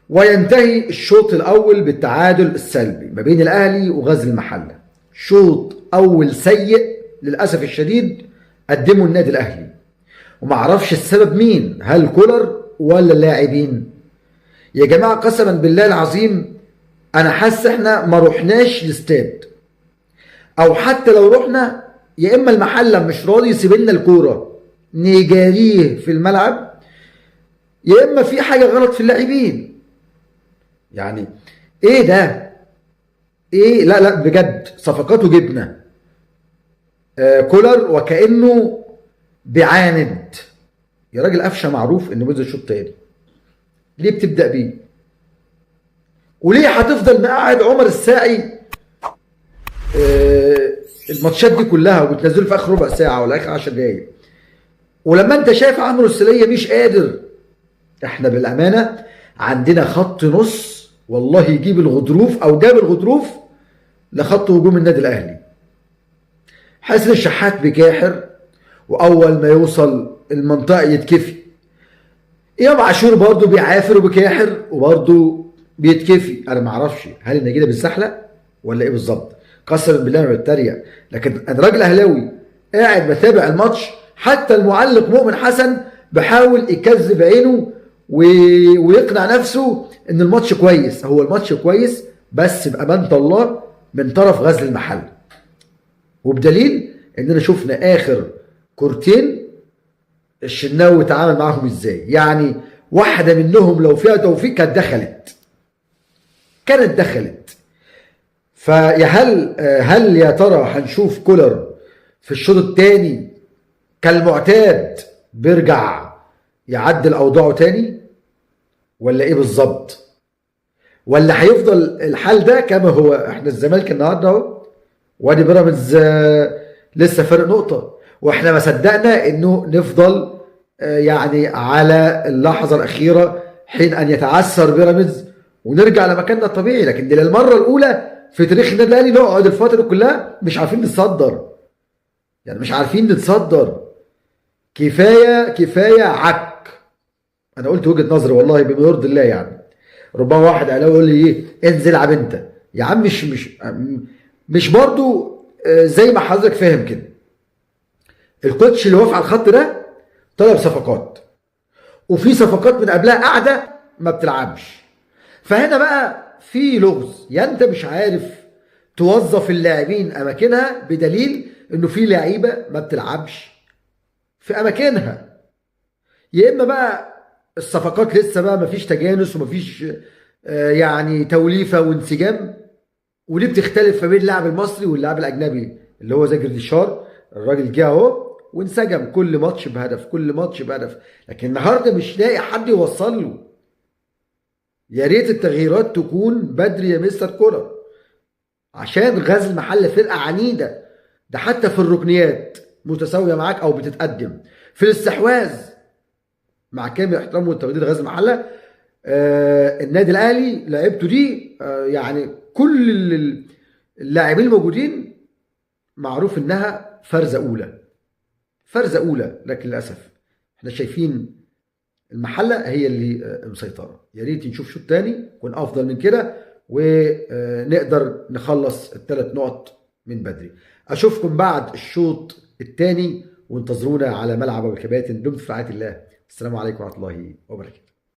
وينتهي الشوط الاول بالتعادل السلبي ما بين الاهلي وغزل المحله. شوط اول سيء للاسف الشديد قدمه النادي الاهلي، ومعرفش السبب مين، هل كولر ولا اللاعبين؟ يا جماعه قسما بالله العظيم انا حاسس احنا ما رحناش الاستاد، او حتى لو رحنا يا اما المحله مش راضي يسيب لنا الكوره نجاريه في الملعب، يا اما في حاجه غلط في اللاعبين. يعني ايه ده؟ ايه؟ لا لا بجد صفقاته جبنه. كولر وكانه بيعاند. يا راجل قفشه معروف انه بينزل شوط تاني، ليه بتبدا بيه؟ وليه هتفضل مقعد عمر الساعي الماتشات دي كلها وبتنزله في اخر ربع ساعه ولا اخر 10 دقايق؟ ولما انت شايف عمرو السوليه مش قادر. احنا بالامانه عندنا خط نص والله يجيب الغضروف او جاب الغضروف لخط هجوم النادي الاهلي. حسن الشحات بكاحر، واول ما يوصل المنطقه يتكفي. امام عاشور برضه بيعافر وبكاحر وبرضه بيتكفي. انا ما اعرفش هل النجيله بالزحلق ولا ايه بالظبط، قسما بالله انا بتريق، لكن انا راجل اهلاوي قاعد بتابع الماتش. حتى المعلق مؤمن حسن بحاول يكذب عينه ويقنع نفسه ان الماتش كويس. هو الماتش كويس بس بامانه الله من طرف غزل المحله، وبدليل اننا شفنا اخر كورتين الشناوي اتعامل معاهم ازاي. يعني واحده منهم لو فيها توفيق كانت دخلت. فيا هل يا ترى هنشوف كولر في الشوط الثاني كالمعتاد بيرجع يعدل اوضاعه تاني ولا ايه بالظبط؟ ولا هيفضل الحال ده كما هو؟ احنا الزمالك النهارده اهو، وادي بيراميدز لسه فارق نقطه، واحنا ما صدقنا انه نفضل يعني على اللحظه الاخيره حين ان يتعثر بيراميدز ونرجع لمكاننا الطبيعي. لكن دي للمره الاولى في تاريخ النادي الاهلي نقعد الفتره كلها مش عارفين نتصدر. يعني مش عارفين نتصدر. كفايه عك. انا قلت وجهه نظري والله بما يرضي الله. يعني ربما واحد اهلاوي يقول لي ايه انزل العب انت يا عم. مش برضو زي ما حضرتك فاهم كده. الكوتش اللي واقف على الخط ده طلب صفقات، وفي صفقات من قبلها قاعده ما بتلعبش. فهنا بقى في لغز، يا انت مش عارف توظف اللاعبين اماكنها بدليل انه في لعيبه ما بتلعبش في اماكنها، يا اما بقى الصفقات لسه بقى مفيش تجانس ومفيش يعني توليفه وانسجام. ودي بتختلف ما بين اللاعب المصري واللاعب الاجنبي اللي هو زي جريديشار. الراجل جه اهو وانسجم كل ماتش بهدف. لكن النهارده مش لاقي حد يوصل له. يا ريت التغييرات تكون بدري يا مستر كولر، عشان غزل المحله فرقه عنيده. ده حتى في الركنيات متساويه معاك او بتتقدم. في الاستحواذ مع كامل احترام والتقدير غزل المحله النادي الاهلي لعبته دي يعني كل اللاعبين الموجودين معروف انها فرزه اولى. لكن للاسف احنا شايفين المحله هي اللي مسيطره. يا ريت نشوف شوط تاني يكون افضل من كده ونقدر نخلص ال3 نقط من بدري. اشوفكم بعد الشوط الثاني وانتظرونا على ملعب ابو الكباتن. دمتم في رعايه الله. السلام عليكم ورحمه الله وبركاته.